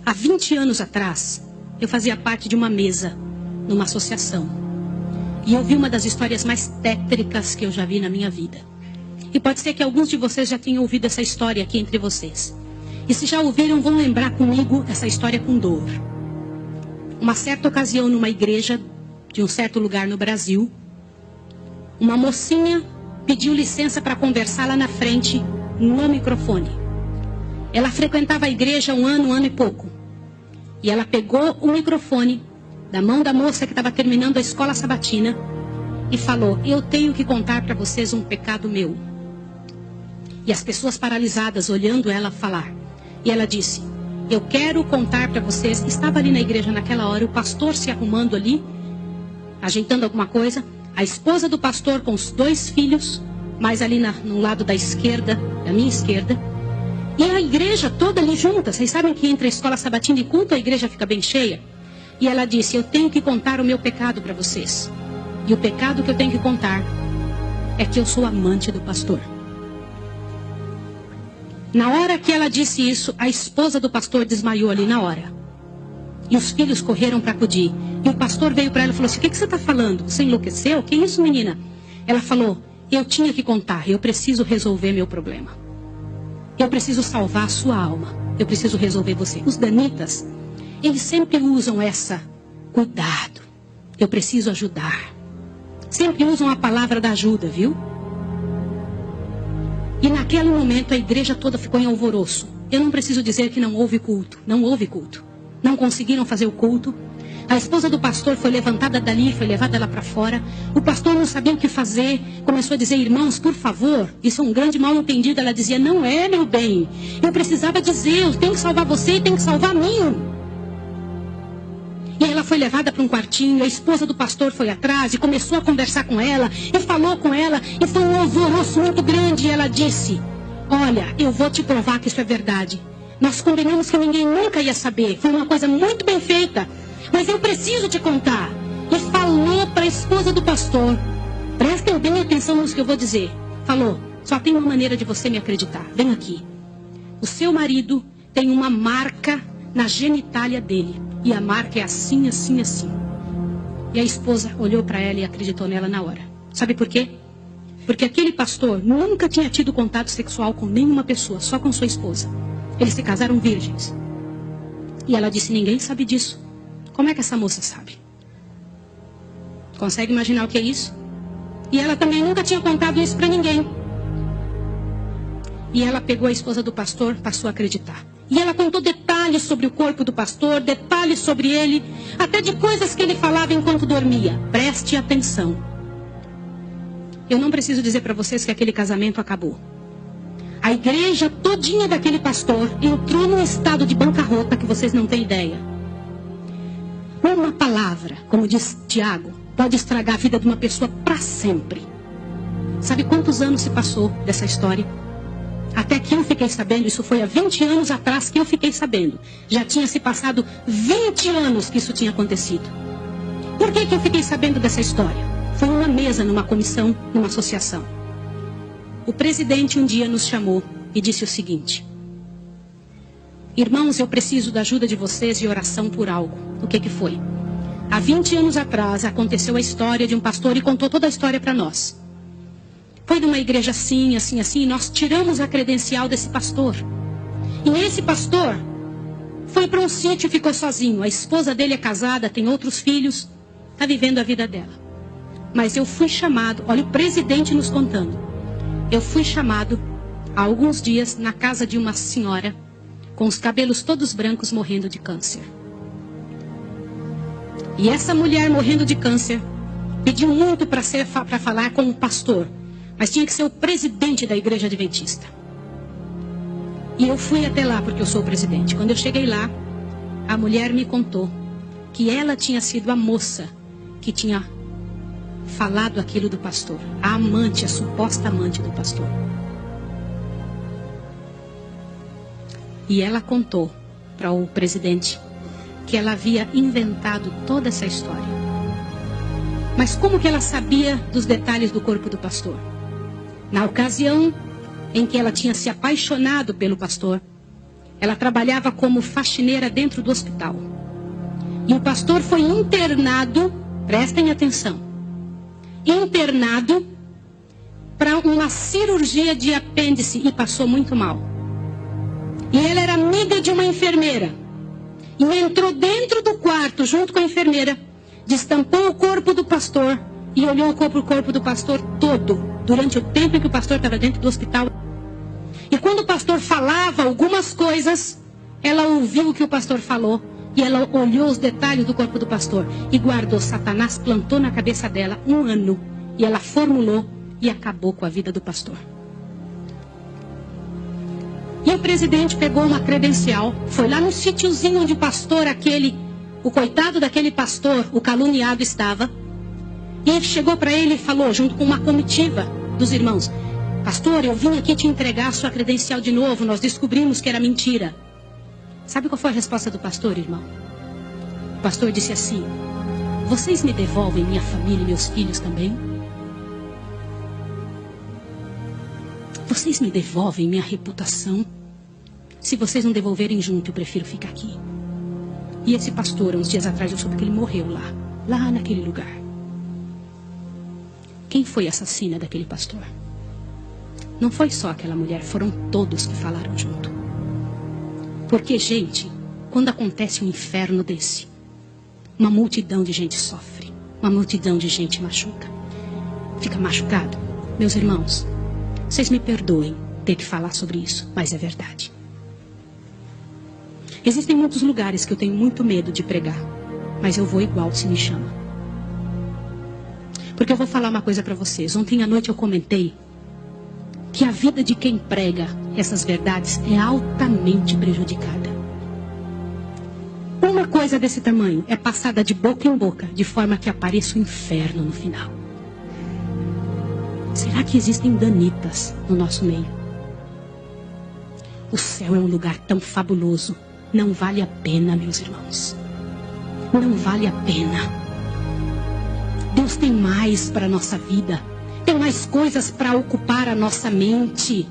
Há 20 anos atrás, eu fazia parte de uma mesa, numa associação. E eu vi uma das histórias mais tétricas que eu já vi na minha vida. E pode ser que alguns de vocês já tenham ouvido essa história aqui entre vocês. E se já ouviram, vão lembrar comigo essa história com dor. Uma certa ocasião, numa igreja de um certo lugar no Brasil, uma mocinha pediu licença para conversar lá na frente, no microfone. Ela frequentava a igreja um ano e pouco. E ela pegou o microfone da mão da moça que estava terminando a escola sabatina e falou: eu tenho que contar para vocês um pecado meu. E as pessoas paralisadas olhando ela falar. E ela disse: eu quero contar para vocês. Estava ali na igreja naquela hora, o pastor se arrumando ali, ajeitando alguma coisa, a esposa do pastor com os 2 filhos, mais ali no lado da esquerda, da minha esquerda, e a igreja toda ali junta. Vocês sabem que entre a escola sabatina e culto a igreja fica bem cheia? E ela disse: eu tenho que contar o meu pecado para vocês. E o pecado que eu tenho que contar é que eu sou amante do pastor. Na hora que ela disse isso, a esposa do pastor desmaiou ali na hora. E os filhos correram para acudir. E o pastor veio para ela e falou assim: o que você está falando? Você enlouqueceu? Que isso, menina? Ela falou: eu tinha que contar, eu preciso resolver meu problema. Eu preciso salvar a sua alma. Eu preciso resolver você. Os danitas, eles sempre usam essa: cuidado, eu preciso ajudar. Sempre usam a palavra da ajuda, viu? E naquele momento a igreja toda ficou em alvoroço. Eu não preciso dizer que não houve culto. Não houve culto. Não conseguiram fazer o culto. A esposa do pastor foi levantada dali, foi levada lá para fora. O pastor não sabia o que fazer. Começou a dizer: irmãos, por favor, isso é um grande mal entendido. Ela dizia: não é, meu bem. Eu precisava dizer, eu tenho que salvar você e tenho que salvar a mim. E ela foi levada para um quartinho, a esposa do pastor foi atrás e começou a conversar com ela, e falou com ela, e foi um alvoroço muito grande. E ela disse: olha, eu vou te provar que isso é verdade. Nós combinamos que ninguém nunca ia saber, foi uma coisa muito bem feita, mas eu preciso te contar. E falou para a esposa do pastor: prestem bem atenção no que eu vou dizer. Falou: só tem uma maneira de você me acreditar, vem aqui. O seu marido tem uma marca na genitália dele. E a marca é assim, assim, assim. E a esposa olhou para ela e acreditou nela na hora. Sabe por quê? Porque aquele pastor nunca tinha tido contato sexual com nenhuma pessoa, só com sua esposa. Eles se casaram virgens. E ela disse: ninguém sabe disso. Como é que essa moça sabe? Consegue imaginar o que é isso? E ela também nunca tinha contado isso para ninguém. E ela pegou a esposa do pastor, passou a acreditar. E ela contou detalhes sobre o corpo do pastor, detalhes sobre ele, até de coisas que ele falava enquanto dormia. Preste atenção. Eu não preciso dizer para vocês que aquele casamento acabou. A igreja todinha daquele pastor entrou num estado de bancarrota que vocês não têm ideia. Uma palavra, como diz Tiago, pode estragar a vida de uma pessoa para sempre. Sabe quantos anos se passou dessa história? Até que eu fiquei sabendo, isso foi há 20 anos atrás que eu fiquei sabendo. Já tinha se passado 20 anos que isso tinha acontecido. Por que eu fiquei sabendo dessa história? Foi uma mesa, numa comissão, numa associação. O presidente um dia nos chamou e disse o seguinte: irmãos, eu preciso da ajuda de vocês e oração por algo. O que foi? Há 20 anos atrás aconteceu a história de um pastor e contou toda a história para nós. Foi numa igreja assim, assim, assim, e nós tiramos a credencial desse pastor. E esse pastor foi para um sítio e ficou sozinho. A esposa dele é casada, tem outros filhos, está vivendo a vida dela. Mas eu fui chamado, olha o presidente nos contando. Eu fui chamado há alguns dias na casa de uma senhora com os cabelos todos brancos morrendo de câncer. E essa mulher morrendo de câncer pediu muito para falar com o pastor. Mas tinha que ser o presidente da igreja adventista. E eu fui até lá porque eu sou o presidente. Quando eu cheguei lá, a mulher me contou que ela tinha sido a moça que tinha falado aquilo do pastor. A amante, a suposta amante do pastor. E ela contou para o presidente que ela havia inventado toda essa história. Mas como que ela sabia dos detalhes do corpo do pastor? Na ocasião em que ela tinha se apaixonado pelo pastor, Ela trabalhava como faxineira dentro do hospital. E o pastor foi internado, prestem atenção, internado para uma cirurgia de apêndice e passou muito mal. E ela era amiga de uma enfermeira. E entrou dentro do quarto junto com a enfermeira, destampou o corpo do pastor e olhou o corpo do pastor todo, durante o tempo em que o pastor estava dentro do hospital. E quando o pastor falava algumas coisas, ela ouviu o que o pastor falou e ela olhou os detalhes do corpo do pastor e guardou. Satanás plantou na cabeça dela 1 ano e ela formulou e acabou com a vida do pastor. E o presidente pegou uma credencial, foi lá no sítiozinho onde o pastor o coitado daquele pastor, o caluniado estava, e chegou para ele e falou, junto com uma comitiva dos irmãos: pastor, eu vim aqui te entregar a sua credencial de novo, nós descobrimos que era mentira. Sabe qual foi a resposta do pastor, irmão? O pastor disse assim: vocês me devolvem minha família e meus filhos também? Vocês me devolvem minha reputação? Se vocês não devolverem junto, eu prefiro ficar aqui. E esse pastor, uns dias atrás, eu soube que ele morreu lá naquele lugar. Quem foi a assassina daquele pastor? Não foi só aquela mulher, foram todos que falaram junto. Porque, gente, quando acontece um inferno desse, uma multidão de gente sofre, uma multidão de gente machuca. Fica machucado. Meus irmãos, vocês me perdoem ter que falar sobre isso, mas é verdade. Existem muitos lugares que eu tenho muito medo de pregar, mas eu vou igual se me chama. Porque eu vou falar uma coisa para vocês. Ontem à noite eu comentei que a vida de quem prega essas verdades é altamente prejudicada. Uma coisa desse tamanho é passada de boca em boca, de forma que apareça o inferno no final. Será que existem danitas no nosso meio? O céu é um lugar tão fabuloso. Não vale a pena, meus irmãos. Não vale a pena. Deus tem mais para a nossa vida. Tem mais coisas para ocupar a nossa mente,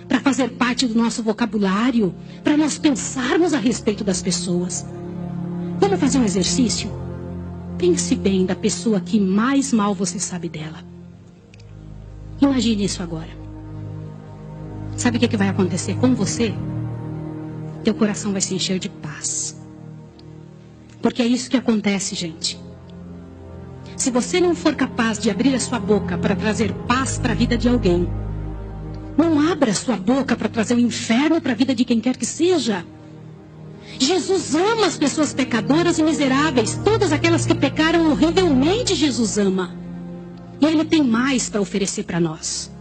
para fazer parte do nosso vocabulário, para nós pensarmos a respeito das pessoas. Vamos fazer um exercício? Pense bem da pessoa que mais mal você sabe dela. Imagine isso agora. Sabe o que vai acontecer com você? Teu coração vai se encher de paz. Porque é isso que acontece, gente. Se você não for capaz de abrir a sua boca para trazer paz para a vida de alguém, não abra a sua boca para trazer o inferno para a vida de quem quer que seja. Jesus ama as pessoas pecadoras e miseráveis. Todas aquelas que pecaram horrivelmente, Jesus ama. E Ele tem mais para oferecer para nós.